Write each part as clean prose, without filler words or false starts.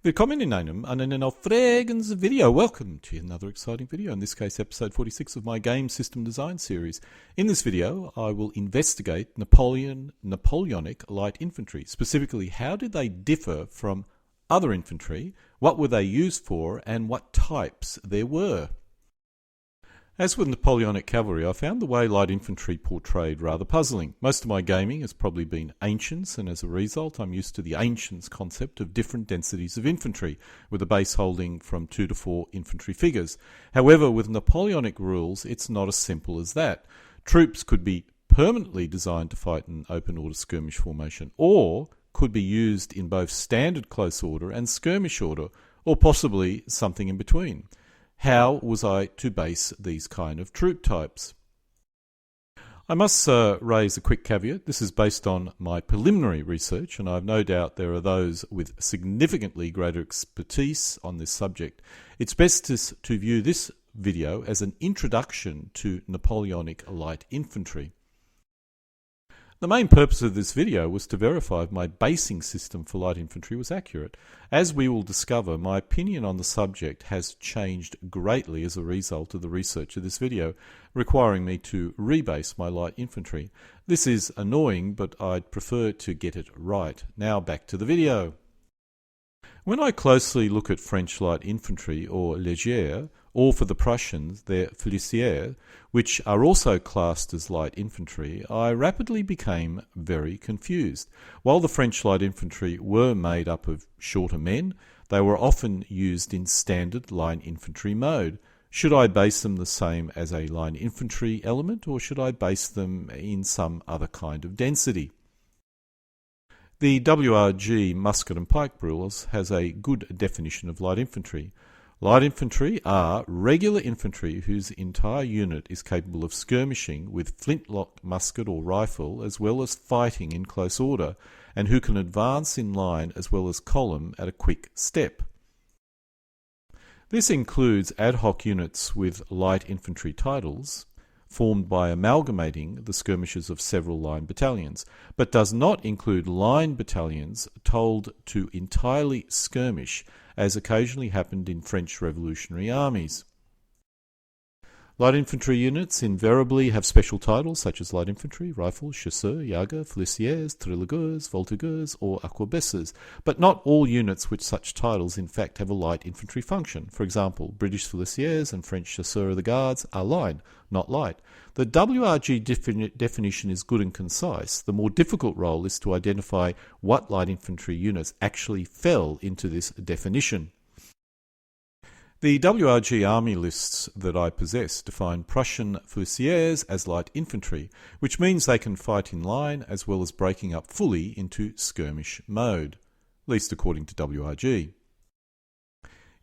Willkommen in einem aufregendes video. Welcome to another exciting video, in this case episode 46 of my game system design series. In this video I will investigate Napoleonic light infantry. Specifically, how did they differ from other infantry, what were they used for, and what types there were. As with Napoleonic cavalry, I found the way light infantry portrayed rather puzzling. Most of my gaming has probably been ancients, and as a result I'm used to the ancients concept of different densities of infantry, with a base holding from 2 to 4 infantry figures. However, with Napoleonic rules it's not as simple as that. Troops could be permanently designed to fight in open order skirmish formation, or could be used in both standard close order and skirmish order, or possibly something in between. How was I to base these kind of troop types? I must raise a quick caveat. This is based on my preliminary research, and I have no doubt there are those with significantly greater expertise on this subject. It's best to view this video as an introduction to Napoleonic light infantry. The main purpose of this video was to verify if my basing system for light infantry was accurate. As we will discover, my opinion on the subject has changed greatly as a result of the research of this video, requiring me to rebase my light infantry. This is annoying, but I'd prefer to get it right. Now back to the video. When I closely look at French light infantry, or légère, or for the Prussians, their fusiliers, which are also classed as light infantry, I rapidly became very confused. While the French light infantry were made up of shorter men, they were often used in standard line infantry mode. Should I base them the same as a line infantry element, or should I base them in some other kind of density? The WRG musket and pike rules has a good definition of light infantry. Light infantry are regular infantry whose entire unit is capable of skirmishing with flintlock musket or rifle, as well as fighting in close order, and who can advance in line as well as column at a quick step. This includes ad hoc units with light infantry titles, formed by amalgamating the skirmishes of several line battalions, but does not include line battalions told to entirely skirmish, as occasionally happened in French revolutionary armies. Light infantry units invariably have special titles such as light infantry, rifle, chasseur, jager, fusiliers, tirailleurs, voltigeurs, or arquebusiers, but not all units with such titles in fact have a light infantry function. For example, British fusiliers and French chasseurs of the guards are line, not light. The WRG definition is good and concise. The more difficult role is to identify what light infantry units actually fell into this definition. The WRG army lists that I possess define Prussian fusiliers as light infantry, which means they can fight in line as well as breaking up fully into skirmish mode, at least according to WRG.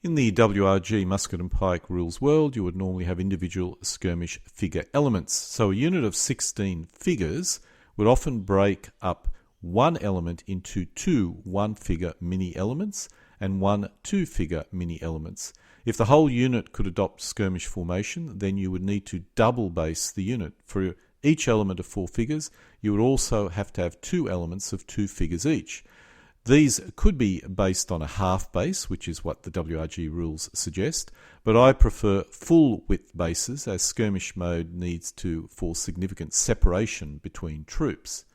In the WRG musket and pike rules world, you would normally have individual skirmish figure elements. So a unit of 16 figures would often break up one element into two one-figure mini-elements and one two-figure mini-elements. If the whole unit could adopt skirmish formation, then you would need to double base the unit. For each element of 4 figures, you would also have to have 2 elements of 2 figures each. These could be based on a half base, which is what the WRG rules suggest, but I prefer full width bases, as skirmish mode needs to force significant separation between troops.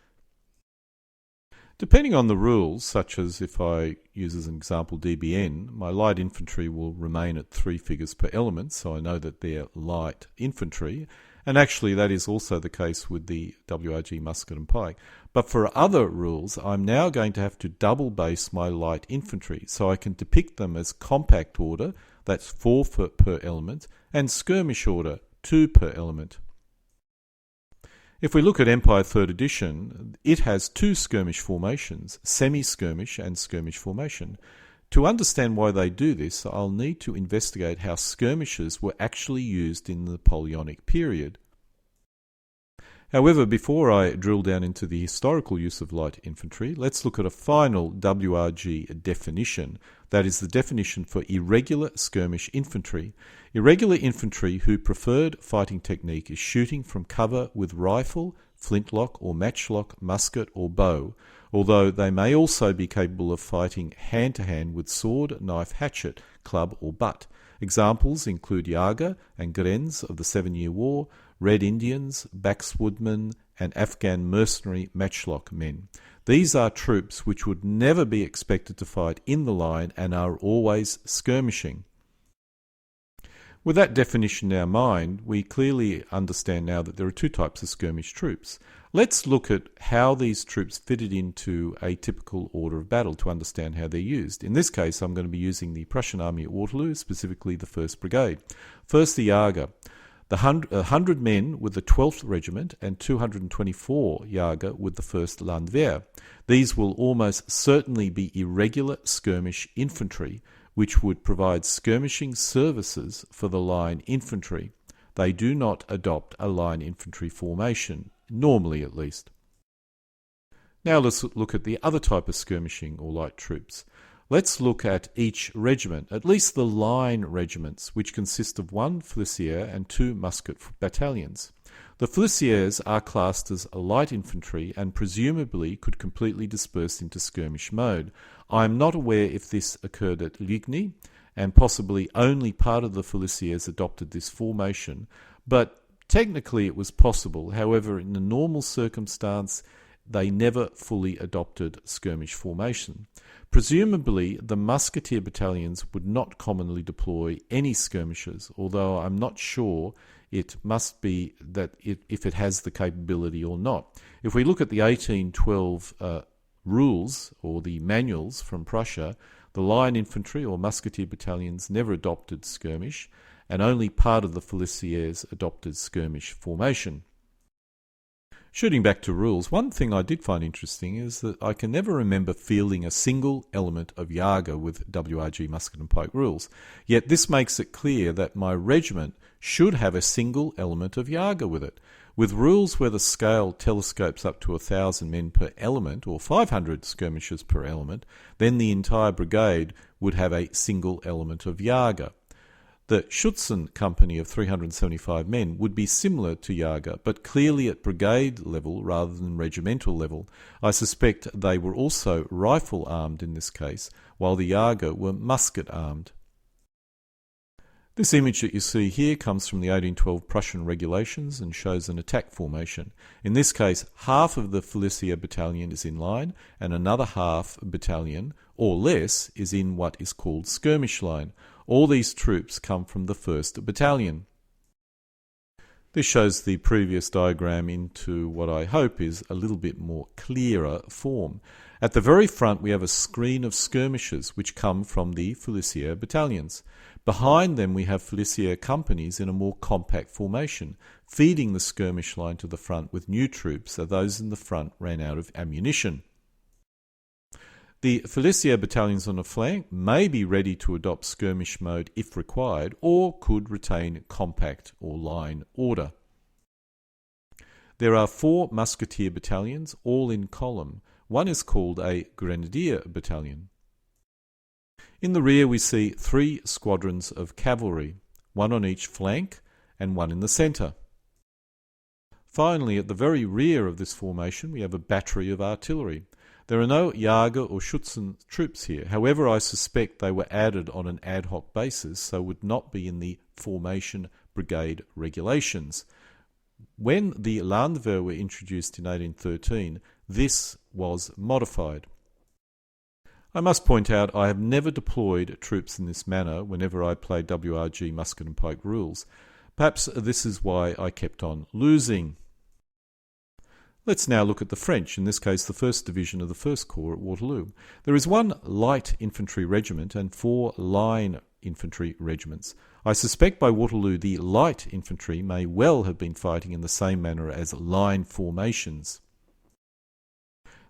Depending on the rules, such as if I use as an example DBN, my light infantry will remain at 3 figures per element, so I know that they're light infantry, and actually that is also the case with the WRG musket and pike. But for other rules, I'm now going to have to double base my light infantry, so I can depict them as compact order, that's 4 per element, and skirmish order, 2 per element. If we look at Empire 3rd edition, it has 2 skirmish formations, semi-skirmish and skirmish formation. To understand why they do this, I'll need to investigate how skirmishes were actually used in the Napoleonic period. However, before I drill down into the historical use of light infantry, let's look at a final WRG definition. That is the definition for irregular skirmish infantry. Irregular infantry whose preferred fighting technique is shooting from cover with rifle, flintlock or matchlock, musket or bow, although they may also be capable of fighting hand-to-hand with sword, knife, hatchet, club or butt. Examples include Yaga and Grenz of the 7-Year War, Red Indians, backwoodsmen, and Afghan mercenary matchlock men. These are troops which would never be expected to fight in the line and are always skirmishing. With that definition in our mind, we clearly understand now that there are two types of skirmish troops. Let's look at how these troops fitted into a typical order of battle to understand how they're used. In this case, I'm going to be using the Prussian army at Waterloo, specifically the 1st Brigade. First, the Jager. 100 men with the 12th Regiment and 224 Jager with the 1st Landwehr. These will almost certainly be irregular skirmish infantry, which would provide skirmishing services for the line infantry. They do not adopt a line infantry formation, normally at least. Now let's look at the other type of skirmishing or light troops. Let's look at each regiment, at least the line regiments, which consist of 1 fusilier and 2 musket battalions. The fusiliers are classed as light infantry and presumably could completely disperse into skirmish mode. I am not aware if this occurred at Ligny, and possibly only part of the fusiliers adopted this formation, but technically it was possible. However, in a normal circumstance, they never fully adopted skirmish formation. Presumably, the musketeer battalions would not commonly deploy any skirmishers, although I'm not sure it must be that if it has the capability or not. If we look at the 1812 rules or the manuals from Prussia, the line infantry or musketeer battalions never adopted skirmish, and only part of the fusiliers adopted skirmish formation. Shooting back to rules, one thing I did find interesting is that I can never remember fielding a single element of Jager with WRG musket and pike rules. Yet this makes it clear that my regiment should have a single element of Jager with it. With rules where the scale telescopes up to 1,000 men per element or 500 skirmishers per element, then the entire brigade would have a single element of Jager. The Schützen company of 375 men would be similar to Jager, but clearly at brigade level rather than regimental level. I suspect they were also rifle-armed in this case, while the Jager were musket-armed. This image that you see here comes from the 1812 Prussian regulations and shows an attack formation. In this case, half of the fusilier battalion is in line and another half battalion, or less, is in what is called skirmish line. All these troops come from the 1st Battalion. This shows the previous diagram into what I hope is a little bit more clearer form. At the very front we have a screen of skirmishers which come from the fusilier battalions. Behind them we have fusilier companies in a more compact formation, feeding the skirmish line to the front with new troops as those in the front ran out of ammunition. The fusilier battalions on the flank may be ready to adopt skirmish mode if required, or could retain compact or line order. There are 4 musketeer battalions, all in column. One is called a grenadier battalion. In the rear we see 3 squadrons of cavalry, one on each flank and one in the centre. Finally, at the very rear of this formation we have a battery of artillery. There are no Jager or Schützen troops here. However, I suspect they were added on an ad hoc basis, so would not be in the formation brigade regulations. When the Landwehr were introduced in 1813, this was modified. I must point out I have never deployed troops in this manner whenever I played WRG musket and pike rules. Perhaps this is why I kept on losing. Let's now look at the French, in this case the 1st Division of the 1st Corps at Waterloo. There is 1 light infantry regiment and 4 line infantry regiments. I suspect by Waterloo the light infantry may well have been fighting in the same manner as line formations.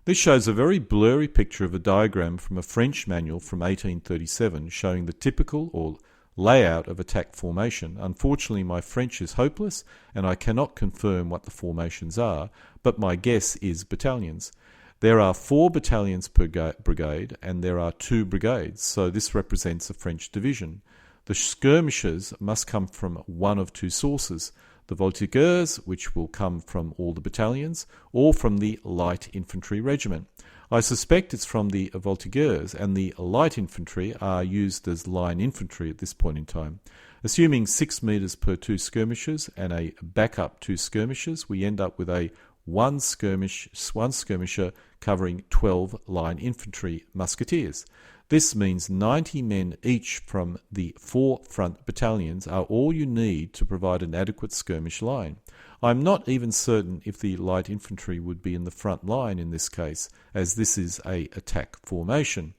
This shows a very blurry picture of a diagram from a French manual from 1837 showing the typical or layout of attack formation. Unfortunately, my French is hopeless and I cannot confirm what the formations are, but my guess is battalions. There are 4 battalions per brigade and there are 2 brigades, so this represents a French division. The skirmishers must come from one of 2 sources: the voltigeurs, which will come from all the battalions, or from the light infantry regiment. I suspect it's from the voltigeurs, and the light infantry are used as line infantry at this point in time. Assuming 6 metres per 2 skirmishers and a backup 2 skirmishers, we end up with a one skirmisher covering 12 line infantry musketeers. This means 90 men each from the 4 front battalions are all you need to provide an adequate skirmish line. I'm not even certain if the light infantry would be in the front line in this case, as this is an attack formation.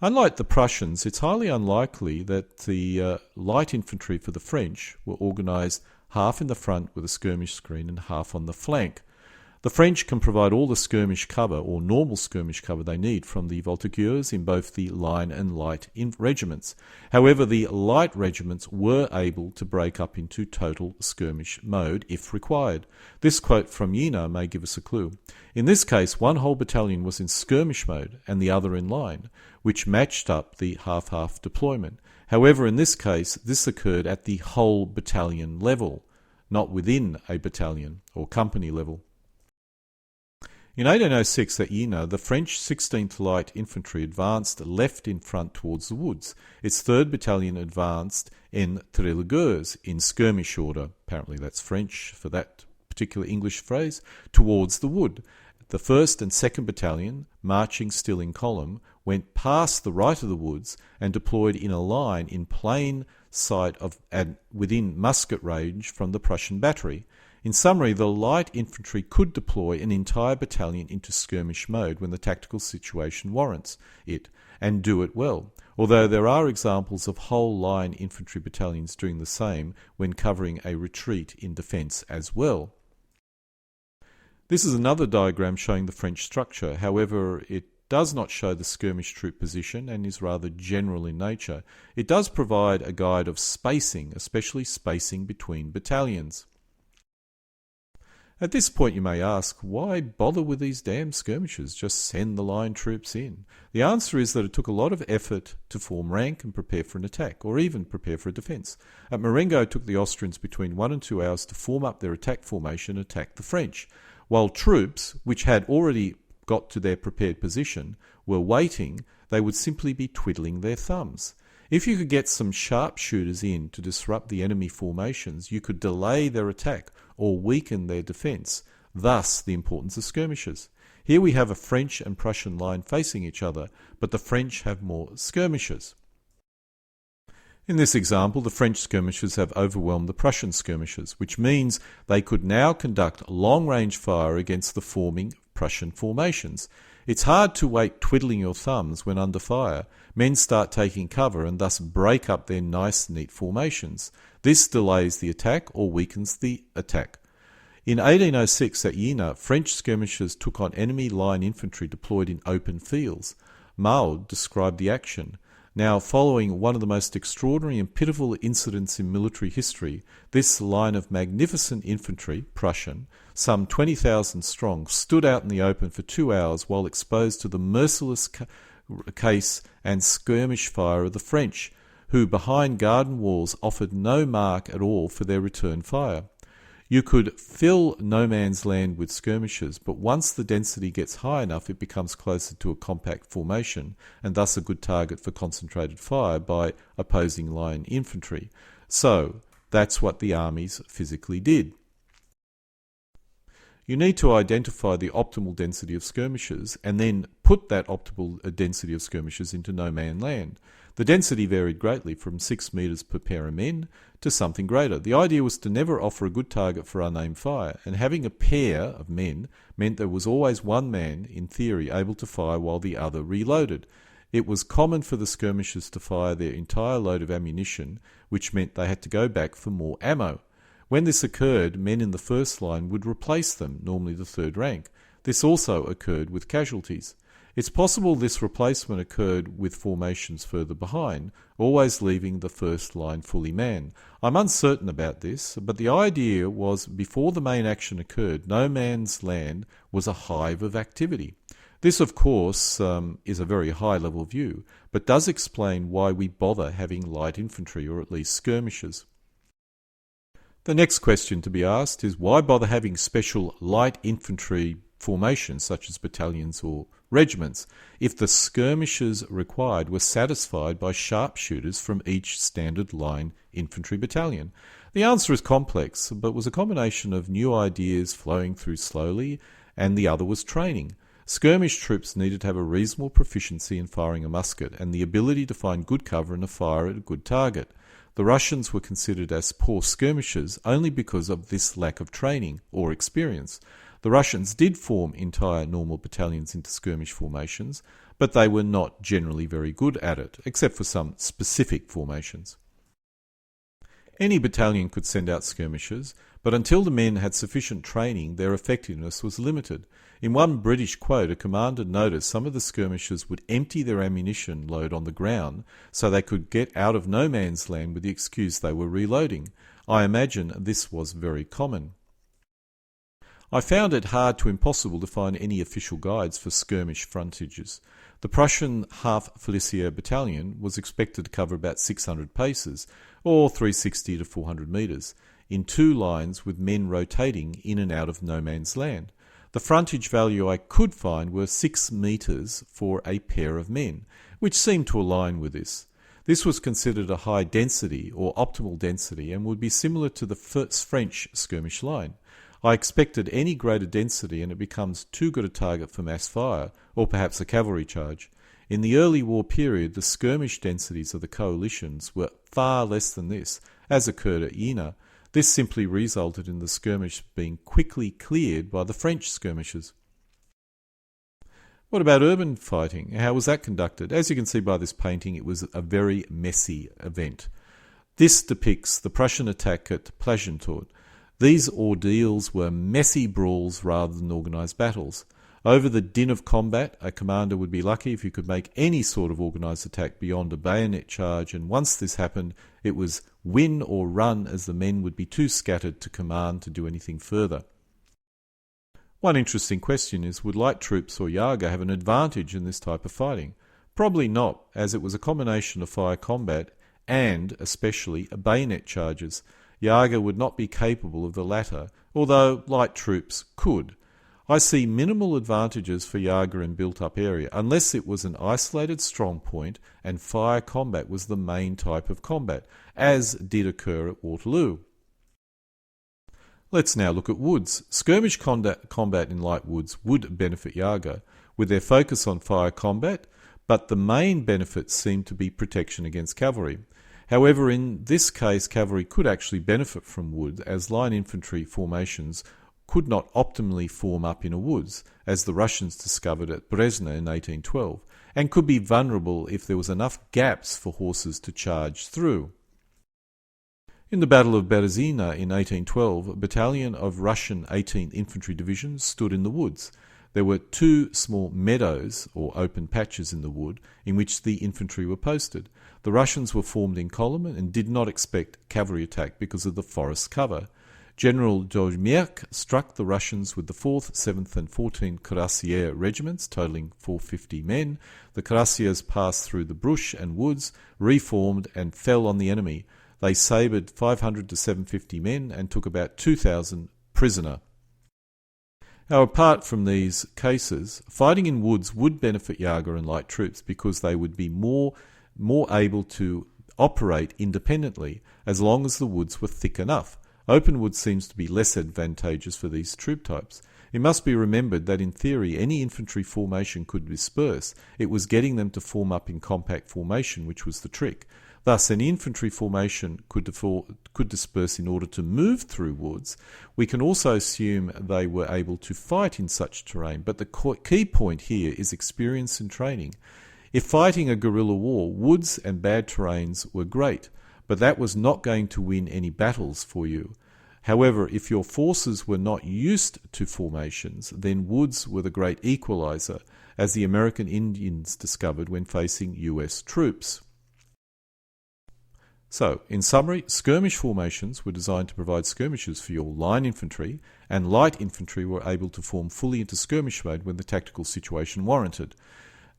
Unlike the Prussians, it's highly unlikely that the light infantry for the French were organised half in the front with a skirmish screen and half on the flank. The French can provide all the skirmish cover or normal skirmish cover they need from the voltigeurs in both the line and light regiments. However, the light regiments were able to break up into total skirmish mode if required. This quote from Jena may give us a clue. In this case, one whole battalion was in skirmish mode and the other in line, which matched up the half-half deployment. However, in this case, this occurred at the whole battalion level, not within a battalion or company level. In 1806 at Jena, the French 16th Light Infantry advanced left in front towards the woods. Its 3rd Battalion advanced en tirailleurs, in skirmish order, apparently that's French for that particular English phrase, towards the wood. The 1st and 2nd Battalion, marching still in column, went past the right of the woods and deployed in a line in plain sight of and within musket range from the Prussian battery. In summary, the light infantry could deploy an entire battalion into skirmish mode when the tactical situation warrants it, and do it well, although there are examples of whole line infantry battalions doing the same when covering a retreat in defence as well. This is another diagram showing the French structure. However, it does not show the skirmish troop position and is rather general in nature. It does provide a guide of spacing, especially spacing between battalions. At this point you may ask, why bother with these damn skirmishes? Just send the line troops in. The answer is that it took a lot of effort to form rank and prepare for an attack, or even prepare for a defence. At Marengo it took the Austrians between 1 and 2 hours to form up their attack formation and attack the French, while troops, which had already got to their prepared position, were waiting. They would simply be twiddling their thumbs. If you could get some sharpshooters in to disrupt the enemy formations, you could delay their attack or weaken their defence, thus the importance of skirmishes. Here we have a French and Prussian line facing each other, but the French have more skirmishers. In this example, the French skirmishers have overwhelmed the Prussian skirmishers, which means they could now conduct long-range fire against the forming Prussian formations. It's hard to wait twiddling your thumbs when under fire. Men start taking cover and thus break up their nice, neat formations. This delays the attack or weakens the attack. In 1806 at Jena, French skirmishers took on enemy line infantry deployed in open fields. Maud described the action. Now, following one of the most extraordinary and pitiful incidents in military history, this line of magnificent infantry, Prussian, some 20,000 strong, stood out in the open for 2 hours while exposed to the merciless case and skirmish fire of the French, who behind garden walls offered no mark at all for their return fire. You could fill no man's land with skirmishers, but once the density gets high enough, it becomes closer to a compact formation, and thus a good target for concentrated fire by opposing line infantry. So, that's what the armies physically did. You need to identify the optimal density of skirmishers and then put that optimal density of skirmishers into no man's land. The density varied greatly from 6 metres per pair of men to something greater. The idea was to never offer a good target for unaimed fire, and having a pair of men meant there was always one man, in theory, able to fire while the other reloaded. It was common for the skirmishers to fire their entire load of ammunition, which meant they had to go back for more ammo. When this occurred, men in the first line would replace them, normally the third rank. This also occurred with casualties. It's possible this replacement occurred with formations further behind, always leaving the first line fully manned. I'm uncertain about this, but the idea was before the main action occurred, no man's land was a hive of activity. This, of course, is a very high-level view, but does explain why we bother having light infantry, or at least skirmishers. The next question to be asked is, why bother having special light infantry formations, such as battalions or regiments, if the skirmishes required were satisfied by sharpshooters from each standard line infantry battalion? The answer is complex, but was a combination of new ideas flowing through slowly, and the other was training. Skirmish troops needed to have a reasonable proficiency in firing a musket and the ability to find good cover and to fire at a good target. The Russians were considered as poor skirmishers only because of this lack of training or experience. The Russians did form entire normal battalions into skirmish formations, but they were not generally very good at it, except for some specific formations. Any battalion could send out skirmishers, but until the men had sufficient training, their effectiveness was limited. In one British quote, a commander noticed some of the skirmishers would empty their ammunition load on the ground so they could get out of no man's land with the excuse they were reloading. I imagine this was very common. I found it hard to impossible to find any official guides for skirmish frontages. The Prussian half Fusilier battalion was expected to cover about 600 paces, or 360 to 400 metres, in two lines with men rotating in and out of no man's land. The frontage value I could find were 6 metres for a pair of men, which seemed to align with this. This was considered a high density or optimal density and would be similar to the French skirmish line. I expected any greater density and it becomes too good a target for mass fire, or perhaps a cavalry charge. In the early war period, the skirmish densities of the coalitions were far less than this, as occurred at Jena. This simply resulted in the skirmish being quickly cleared by the French skirmishers. What about urban fighting? How was that conducted? As you can see by this painting, it was a very messy event. This depicts the Prussian attack at Plagentot. These ordeals were messy brawls rather than organised battles. Over the din of combat, a commander would be lucky if he could make any sort of organised attack beyond a bayonet charge, and once this happened, it was win or run, as the men would be too scattered to command to do anything further. One interesting question is, would light troops or Jager have an advantage in this type of fighting? Probably not, as it was a combination of fire combat and, especially, bayonet charges. Jager would not be capable of the latter, although light troops could. I see minimal advantages for Jager in built-up area, unless it was an isolated strong point and fire combat was the main type of combat, as did occur at Waterloo. Let's now look at woods. Skirmish combat in light woods would benefit Jager, with their focus on fire combat, but the main benefits seem to be protection against cavalry. However, in this case, cavalry could actually benefit from wood, as line infantry formations could not optimally form up in a woods, as the Russians discovered at Bresna in 1812, and could be vulnerable if there was enough gaps for horses to charge through. In the Battle of Berezina in 1812, a battalion of Russian 18th Infantry Division stood in the woods. There were two small meadows, or open patches in the wood, in which the infantry were posted. The Russians were formed in column and did not expect cavalry attack because of the forest cover. General Dojmierk struck the Russians with the 4th, 7th and 14th Cuirassier regiments, totaling 450 men. The Cuirassiers passed through the brush and woods, reformed and fell on the enemy. They sabred 500 to 750 men and took about 2,000 prisoner. Now, apart from these cases, fighting in woods would benefit Jager and light troops because they would be more able to operate independently as long as the woods were thick enough. Open wood seems to be less advantageous for these troop types. It must be remembered that in theory any infantry formation could disperse. It was getting them to form up in compact formation which was the trick. Thus, any infantry formation could disperse in order to move through woods. We can also assume they were able to fight in such terrain, but the key point here is experience and training. If fighting a guerrilla war, woods and bad terrains were great, but that was not going to win any battles for you. However, if your forces were not used to formations, then woods were the great equalizer, as the American Indians discovered when facing US troops. So, in summary, skirmish formations were designed to provide skirmishes for your line infantry, and light infantry were able to form fully into skirmish mode when the tactical situation warranted.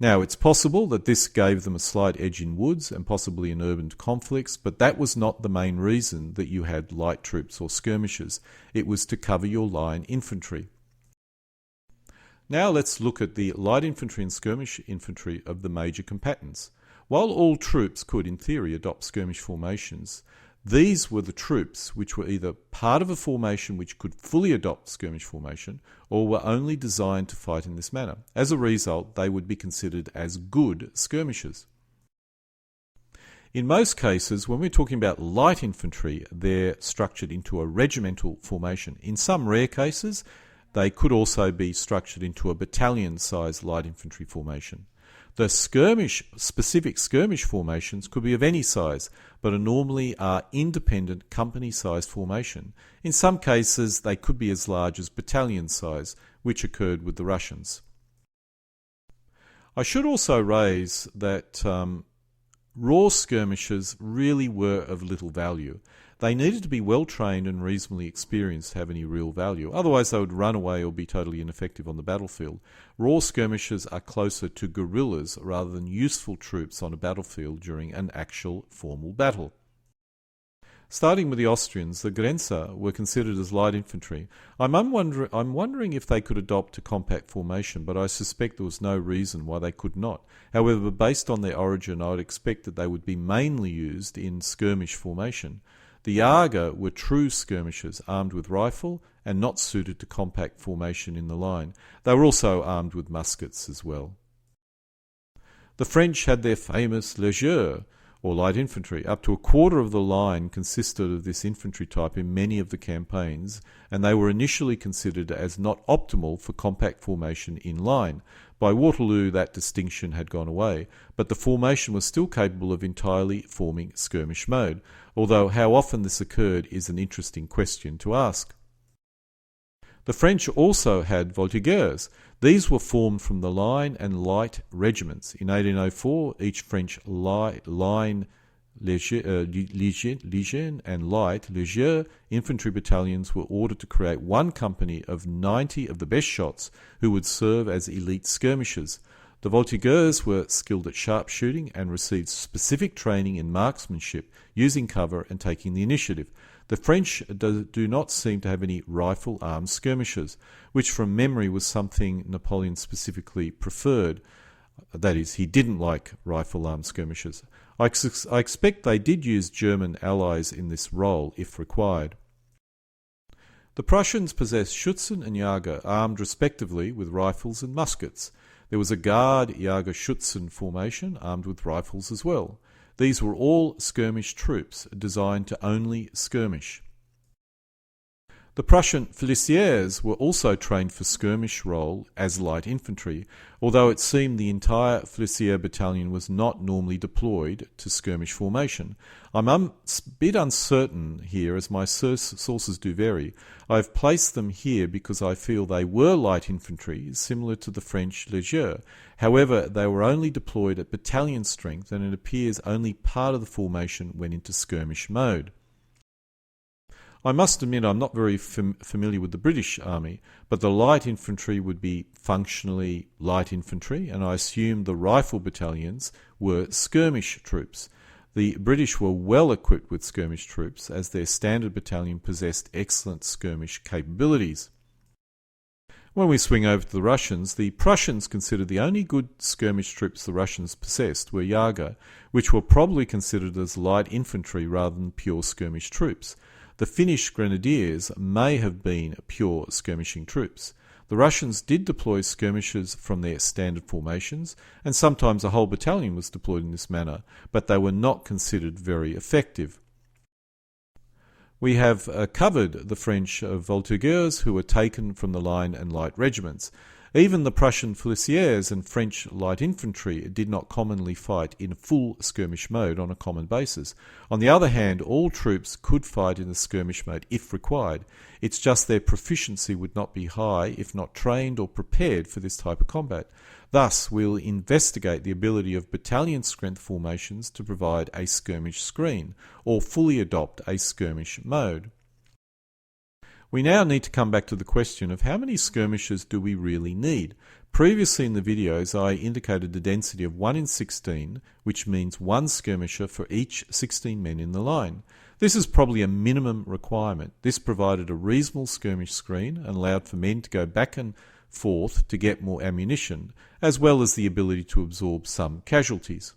Now, it's possible that this gave them a slight edge in woods and possibly in urban conflicts, but that was not the main reason that you had light troops or skirmishers. It was to cover your line infantry. Now let's look at the light infantry and skirmish infantry of the major combatants. While all troops could, in theory, adopt skirmish formations, these were the troops which were either part of a formation which could fully adopt skirmish formation or were only designed to fight in this manner. As a result, they would be considered as good skirmishers. In most cases, when we're talking about light infantry, they're structured into a regimental formation. In some rare cases, they could also be structured into a battalion-sized light infantry formation. The specific skirmish formations could be of any size, but normally are independent company-sized formation. In some cases, they could be as large as battalion size, which occurred with the Russians. I should also raise that raw skirmishers really were of little value. They needed to be well trained and reasonably experienced to have any real value. Otherwise, they would run away or be totally ineffective on the battlefield. Raw skirmishers are closer to guerrillas rather than useful troops on a battlefield during an actual formal battle. Starting with the Austrians, the Grenzer were considered as light infantry. I'm wondering if they could adopt a compact formation, but I suspect there was no reason why they could not. However, based on their origin, I would expect that they would be mainly used in skirmish formation. The Jager were true skirmishers, armed with rifle and not suited to compact formation in the line. They were also armed with muskets as well. The French had their famous légers, or light infantry. Up to a quarter of the line consisted of this infantry type in many of the campaigns, and they were initially considered as not optimal for compact formation in line. By Waterloo, that distinction had gone away, but the formation was still capable of entirely forming skirmish mode, although how often this occurred is an interesting question to ask. The French also had voltigeurs. These were formed from the line and light regiments. In 1804, each French line Légion and light Léger infantry battalions were ordered to create one company of 90 of the best shots who would serve as elite skirmishers. The voltigeurs were skilled at sharpshooting and received specific training in marksmanship, using cover and taking the initiative. The French do not seem to have any rifle-armed skirmishers, which from memory was something Napoleon specifically preferred. That is, he didn't like rifle-armed skirmishers. I expect they did use German allies in this role if required. The Prussians possessed Schützen and Jager, armed respectively with rifles and muskets. There was a Guard Jager-Schützen formation, armed with rifles as well. These were all skirmish troops, designed to only skirmish. The Prussian Fusiliers were also trained for skirmish role as light infantry, although it seemed the entire Fusilier battalion was not normally deployed to skirmish formation. I'm a bit uncertain here, as my sources do vary. I've placed them here because I feel they were light infantry, similar to the French Légers. However, they were only deployed at battalion strength, and it appears only part of the formation went into skirmish mode. I must admit I'm not very familiar with the British Army, but the light infantry would be functionally light infantry, and I assume the rifle battalions were skirmish troops. The British were well equipped with skirmish troops, as their standard battalion possessed excellent skirmish capabilities. When we swing over to the Russians, the Prussians considered the only good skirmish troops the Russians possessed were Jager, which were probably considered as light infantry rather than pure skirmish troops. The Finnish grenadiers may have been pure skirmishing troops. The Russians did deploy skirmishers from their standard formations, and sometimes a whole battalion was deployed in this manner, but they were not considered very effective. We have covered the French voltigeurs who were taken from the line and light regiments. Even the Prussian Fusiliers and French light infantry did not commonly fight in full skirmish mode on a common basis. On the other hand, all troops could fight in the skirmish mode if required. It's just their proficiency would not be high if not trained or prepared for this type of combat. Thus, we'll investigate the ability of battalion strength formations to provide a skirmish screen, or fully adopt a skirmish mode. We now need to come back to the question of how many skirmishers do we really need? Previously in the videos I indicated the density of 1 in 16, which means 1 skirmisher for each 16 men in the line. This is probably a minimum requirement. This provided a reasonable skirmish screen and allowed for men to go back and forth to get more ammunition, as well as the ability to absorb some casualties.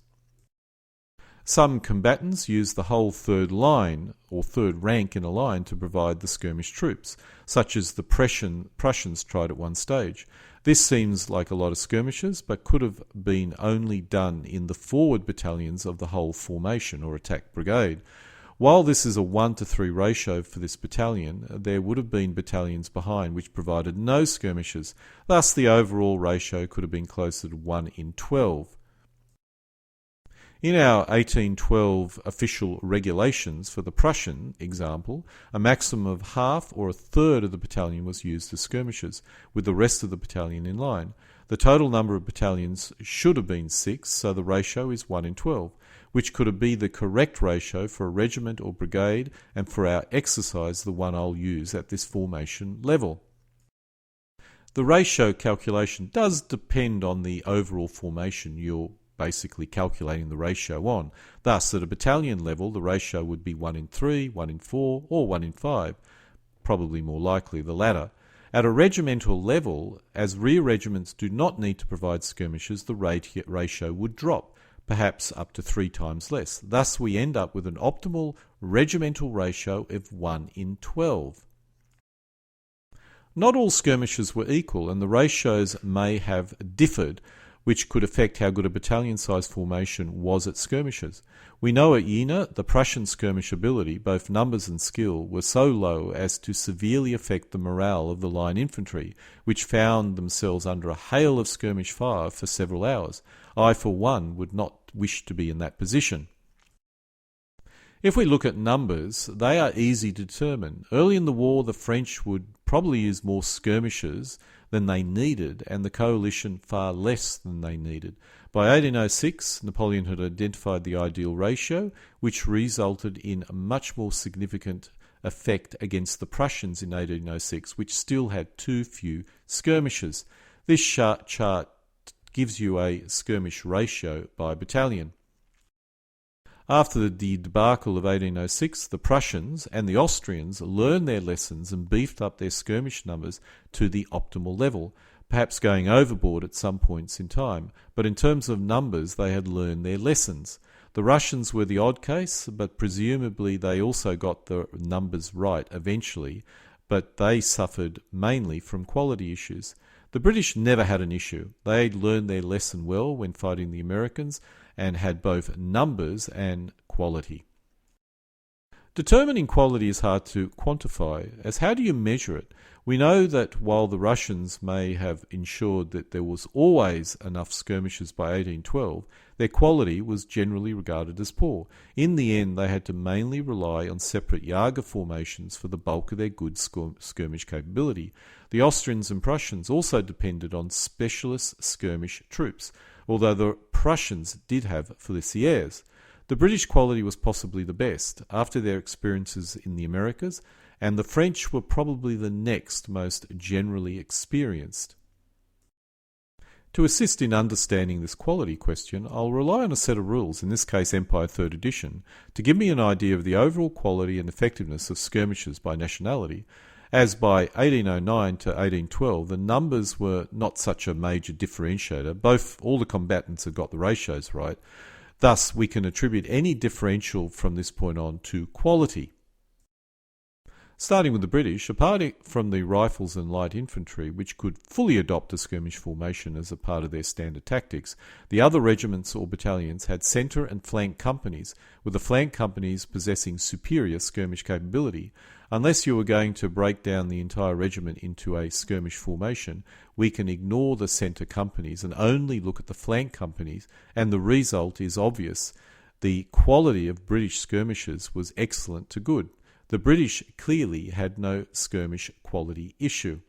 Some combatants used the whole third line, or third rank in a line, to provide the skirmish troops, such as the Prussians tried at one stage. This seems like a lot of skirmishes, but could have been only done in the forward battalions of the whole formation or attack brigade. While this is a 1-to-3 ratio for this battalion, there would have been battalions behind which provided no skirmishes. Thus, the overall ratio could have been closer to 1 in 12. In our 1812 official regulations for the Prussian example, a maximum of half or a third of the battalion was used as skirmishers, with the rest of the battalion in line. The total number of battalions should have been 6, so the ratio is 1 in 12, which could be the correct ratio for a regiment or brigade, and for our exercise, the one I'll use at this formation level. The ratio calculation does depend on the overall formation you're basically calculating the ratio on. Thus, at a battalion level, the ratio would be 1 in 3, 1 in 4, or 1 in 5, probably more likely the latter. At a regimental level, as rear regiments do not need to provide skirmishes, the ratio would drop, perhaps up to 3 times less. Thus, we end up with an optimal regimental ratio of 1 in 12. Not all skirmishes were equal, and the ratios may have differed, which could affect how good a battalion-size formation was at skirmishes. We know at Jena the Prussian skirmish ability, both numbers and skill, were so low as to severely affect the morale of the line infantry, which found themselves under a hail of skirmish fire for several hours. I, for one, would not wish to be in that position. If we look at numbers, they are easy to determine. Early in the war, the French would probably use more skirmishers than they needed, and the coalition far less than they needed. By 1806, Napoleon had identified the ideal ratio, which resulted in a much more significant effect against the Prussians in 1806, which still had too few skirmishers. This chart gives you a skirmish ratio by battalion. After the debacle of 1806, the Prussians and the Austrians learned their lessons and beefed up their skirmish numbers to the optimal level, perhaps going overboard at some points in time, but in terms of numbers they had learned their lessons. The Russians were the odd case, but presumably they also got the numbers right eventually, but they suffered mainly from quality issues. The British never had an issue. They learned their lesson well when fighting the Americans, and had both numbers and quality. Determining quality is hard to quantify, as how do you measure it? We know that while the Russians may have ensured that there was always enough skirmishes by 1812, their quality was generally regarded as poor. In the end, they had to mainly rely on separate Jager formations for the bulk of their good skirmish capability. The Austrians and Prussians also depended on specialist skirmish troops, although the Prussians did have fusiliers. The British quality was possibly the best, after their experiences in the Americas, and the French were probably the next most generally experienced. To assist in understanding this quality question, I'll rely on a set of rules, in this case Empire 3rd edition, to give me an idea of the overall quality and effectiveness of skirmishes by nationality, as by 1809 to 1812 the numbers were not such a major differentiator. All the combatants had got the ratios right. Thus, we can attribute any differential from this point on to quality. Starting with the British, apart from the rifles and light infantry, which could fully adopt a skirmish formation as a part of their standard tactics, the other regiments or battalions had centre and flank companies, with the flank companies possessing superior skirmish capability. Unless you were going to break down the entire regiment into a skirmish formation, we can ignore the centre companies and only look at the flank companies, and the result is obvious. The quality of British skirmishers was excellent to good. The British clearly had no skirmish quality issue.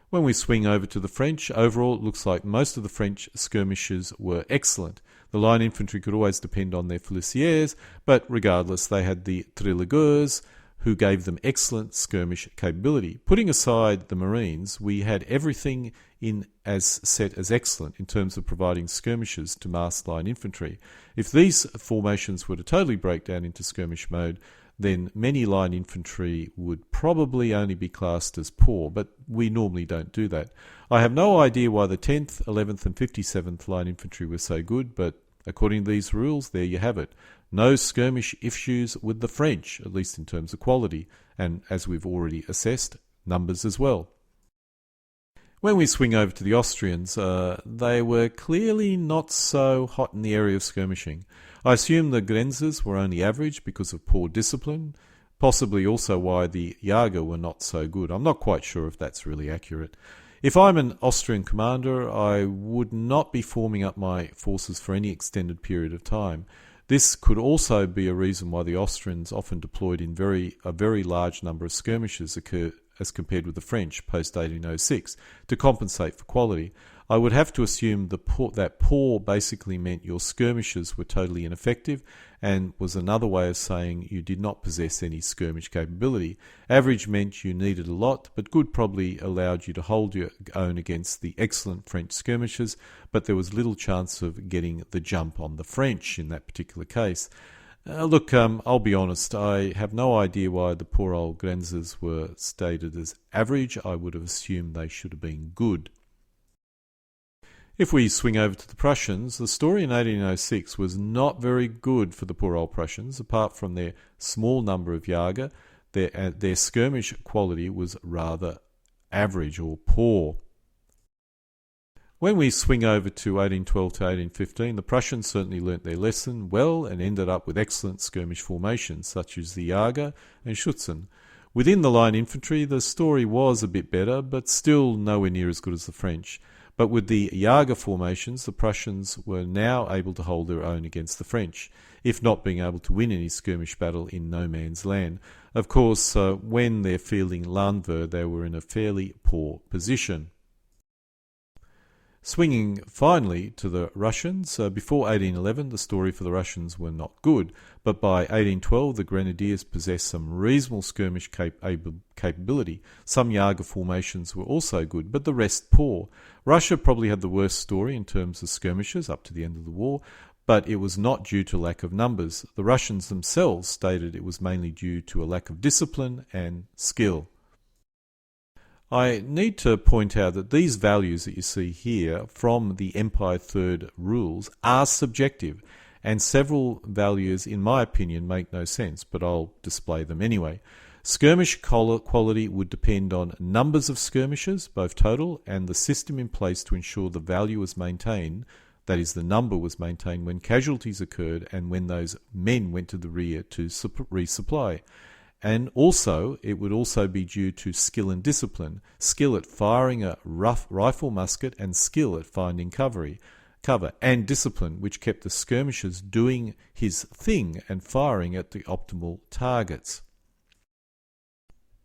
When we swing over to the French, overall it looks like most of the French skirmishers were excellent. The line infantry could always depend on their fusiliers, but regardless they had the tirailleurs, who gave them excellent skirmish capability. Putting aside the Marines, we had everything in as set as excellent in terms of providing skirmishers to massed line infantry. If these formations were to totally break down into skirmish mode, then many line infantry would probably only be classed as poor, but we normally don't do that. I have no idea why the 10th, 11th and 57th line infantry were so good, but according to these rules, there you have it. No skirmish issues with the French, at least in terms of quality, and as we've already assessed, numbers as well. When we swing over to the Austrians, they were clearly not so hot in the area of skirmishing. I assume the Grenzers were only average because of poor discipline, possibly also why the Jager were not so good. I'm not quite sure if that's really accurate. If I'm an Austrian commander, I would not be forming up my forces for any extended period of time. This could also be a reason why the Austrians often deployed in a very large number of skirmishes as compared with the French post-1806 to compensate for quality. I would have to assume that poor basically meant your skirmishes were totally ineffective and was another way of saying you did not possess any skirmish capability. Average meant you needed a lot, but good probably allowed you to hold your own against the excellent French skirmishers, but there was little chance of getting the jump on the French in that particular case. Look, I'll be honest, I have no idea why the poor old Grenzers were stated as average. I would have assumed they should have been good. If we swing over to the Prussians, the story in 1806 was not very good for the poor old Prussians. Apart from their small number of Jager, their skirmish quality was rather average or poor. When we swing over to 1812 to 1815, the Prussians certainly learnt their lesson well and ended up with excellent skirmish formations such as the Jager and Schutzen. Within the line infantry, the story was a bit better, but still nowhere near as good as the French. But with the Jager formations, the Prussians were now able to hold their own against the French, if not being able to win any skirmish battle in no man's land. Of course, when they're fielding Landwehr, they were in a fairly poor position. Swinging finally to the Russians, before 1811 the story for the Russians were not good, but by 1812 the Grenadiers possessed some reasonable skirmish capability. Some Jager formations were also good, but the rest poor. Russia probably had the worst story in terms of skirmishes up to the end of the war, but it was not due to lack of numbers. The Russians themselves stated it was mainly due to a lack of discipline and skill. I need to point out that these values that you see here from the Empire Third rules are subjective, and several values, in my opinion, make no sense, but I'll display them anyway. Skirmish quality would depend on numbers of skirmishes, both total, and the system in place to ensure the value was maintained, that is, the number was maintained when casualties occurred and when those men went to the rear to resupply. And also, it would also be due to skill and discipline, skill at firing a rough rifle musket and skill at finding cover, and discipline which kept the skirmishers doing his thing and firing at the optimal targets.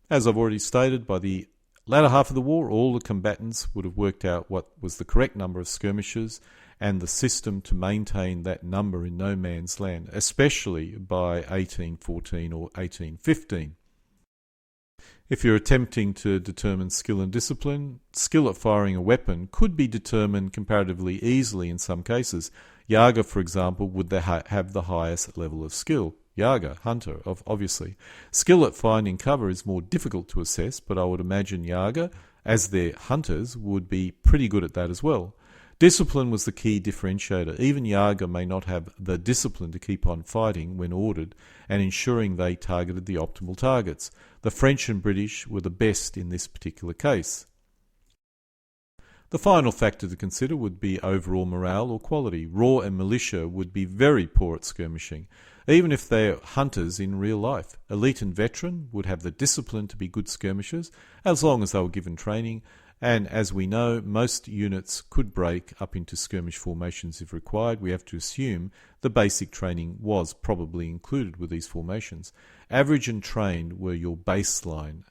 As I've already stated, by the latter half of the war, all the combatants would have worked out what was the correct number of skirmishers and the system to maintain that number in no man's land, especially by 1814 or 1815. If you're attempting to determine skill and discipline, skill at firing a weapon could be determined comparatively easily in some cases. Jager, for example, would have the highest level of skill. Jager, hunter, obviously. Skill at finding cover is more difficult to assess, but I would imagine Jager, as their hunters, would be pretty good at that as well. Discipline was the key differentiator. Even Jager may not have the discipline to keep on fighting when ordered and ensuring they targeted the optimal targets. The French and British were the best in this particular case. The final factor to consider would be overall morale or quality. Raw and militia would be very poor at skirmishing, even if they're hunters in real life. Elite and veteran would have the discipline to be good skirmishers, as long as they were given training, and as we know, most units could break up into skirmish formations if required. We have to assume the basic training was probably included with these formations. Average and trained were your baseline.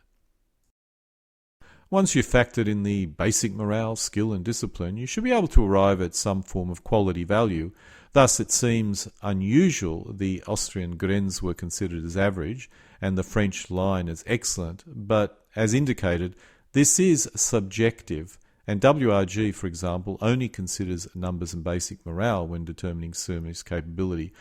Once you've factored in the basic morale, skill and discipline, you should be able to arrive at some form of quality value. Thus, it seems unusual the Austrian Grenz were considered as average and the French line as excellent, but as indicated, this is subjective, and WRG, for example, only considers numbers and basic morale when determining skirmish capability.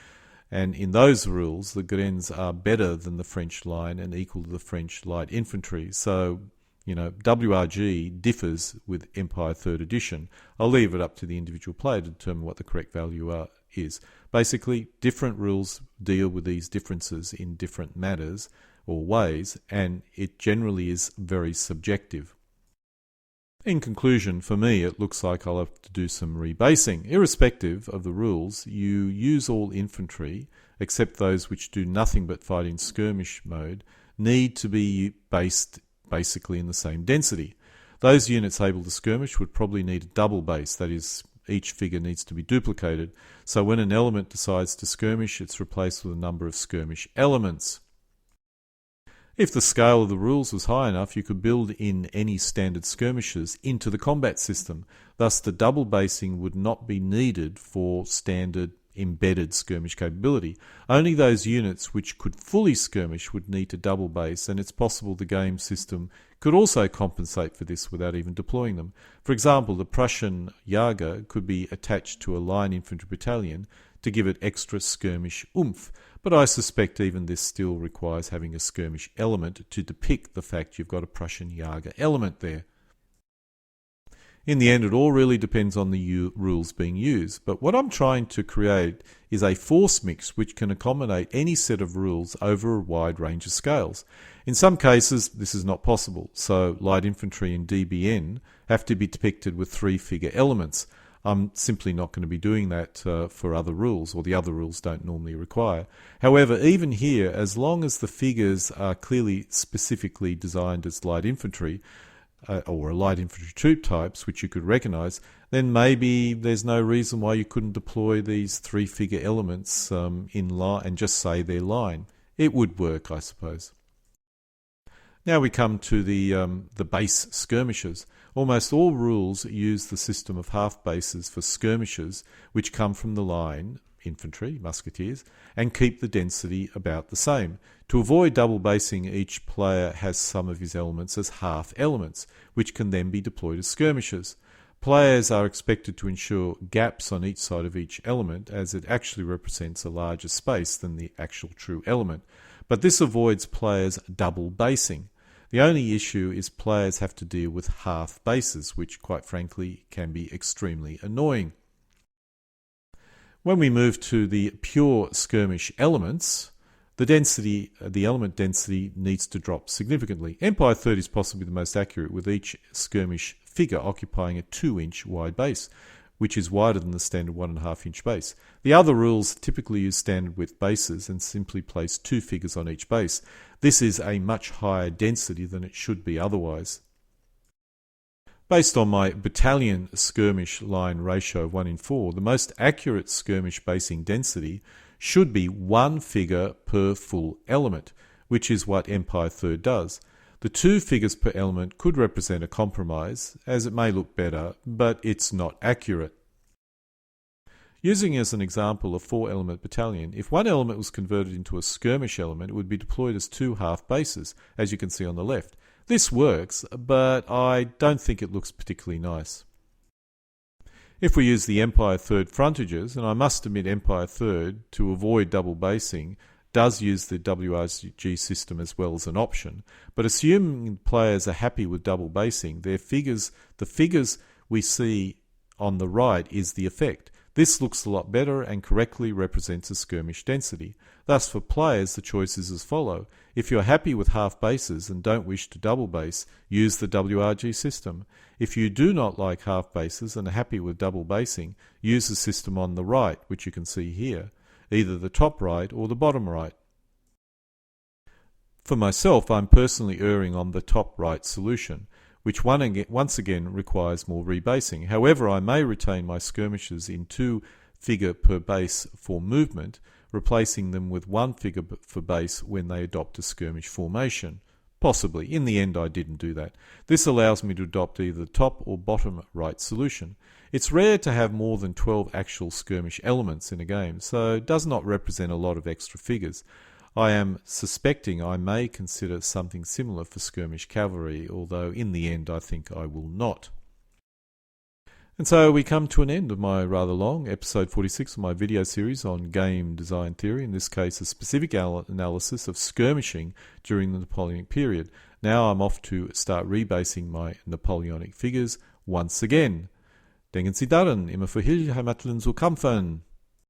And in those rules, the Grennes are better than the French line and equal to the French light infantry. So, WRG differs with Empire 3rd edition. I'll leave it up to the individual player to determine what the correct value is. Basically, different rules deal with these differences in different matters or ways, and it generally is very subjective. In conclusion, for me, it looks like I'll have to do some rebasing. Irrespective of the rules, you use all infantry, except those which do nothing but fight in skirmish mode, need to be based basically in the same density. Those units able to skirmish would probably need a double base, that is, each figure needs to be duplicated, so when an element decides to skirmish, it's replaced with a number of skirmish elements. If the scale of the rules was high enough, you could build in any standard skirmishes into the combat system. Thus, the double basing would not be needed for standard embedded skirmish capability. Only those units which could fully skirmish would need to double base, and it's possible the game system could also compensate for this without even deploying them. For example, the Prussian Jager could be attached to a line infantry battalion to give it extra skirmish oomph, but I suspect even this still requires having a skirmish element to depict the fact you've got a Prussian Jager element there. In the end, it all really depends on the rules being used, but what I'm trying to create is a force mix which can accommodate any set of rules over a wide range of scales. In some cases, this is not possible, so light infantry and DBN have to be depicted with 3-figure elements. I'm simply not going to be doing that for other rules, or the other rules don't normally require. However, even here, as long as the figures are clearly specifically designed as light infantry, or light infantry troop types, which you could recognize, then maybe there's no reason why you couldn't deploy these 3-figure elements in line and just say they're line. It would work, I suppose. Now we come to the base skirmishes. Almost all rules use the system of half bases for skirmishes, which come from the line, infantry, musketeers, and keep the density about the same. To avoid double basing, each player has some of his elements as half elements, which can then be deployed as skirmishes. Players are expected to ensure gaps on each side of each element, as it actually represents a larger space than the actual true element. But this avoids players double basing. The only issue is players have to deal with half bases, which quite frankly can be extremely annoying. When we move to the pure skirmish elements, the element density needs to drop significantly. Empire 3rd is possibly the most accurate, with each skirmish figure occupying a 2-inch wide base, which is wider than the standard 1.5-inch base. The other rules typically use standard width bases and simply place 2 figures on each base. This is a much higher density than it should be otherwise. Based on my battalion skirmish line ratio of 1:4, the most accurate skirmish basing density should be 1 figure per full element, which is what Empire 3rd does. The 2 figures per element could represent a compromise, as it may look better, but it's not accurate. Using as an example a 4-element battalion, if one element was converted into a skirmish element, it would be deployed as 2 half bases, as you can see on the left. This works, but I don't think it looks particularly nice. If we use the Empire 3rd frontages, and I must admit Empire 3rd, to avoid double basing, does use the WRG system as well as an option, but assuming players are happy with double basing, the figures we see on the right is the effect. This looks a lot better and correctly represents a skirmish density. Thus, for players, the choice is as follows. If you're happy with half bases and don't wish to double base, use the WRG system. If you do not like half bases and are happy with double basing, use the system on the right, which you can see here, either the top right or the bottom right. For myself, I'm personally erring on the top right solution, which once again requires more rebasing. However, I may retain my skirmishes in 2 figure per base for movement, replacing them with 1 figure for base when they adopt a skirmish formation. Possibly. In the end, I didn't do that. This allows me to adopt either the top or bottom right solution. It's rare to have more than 12 actual skirmish elements in a game, so it does not represent a lot of extra figures. I am suspecting I may consider something similar for skirmish cavalry, although in the end I think I will not. And so we come to an end of my rather long episode 46 of my video series on game design theory, in this case a specific analysis of skirmishing during the Napoleonic period. Now I'm off to start rebasing my Napoleonic figures once again. Denken Sie daran, immer für Heimatland zu kämpfen.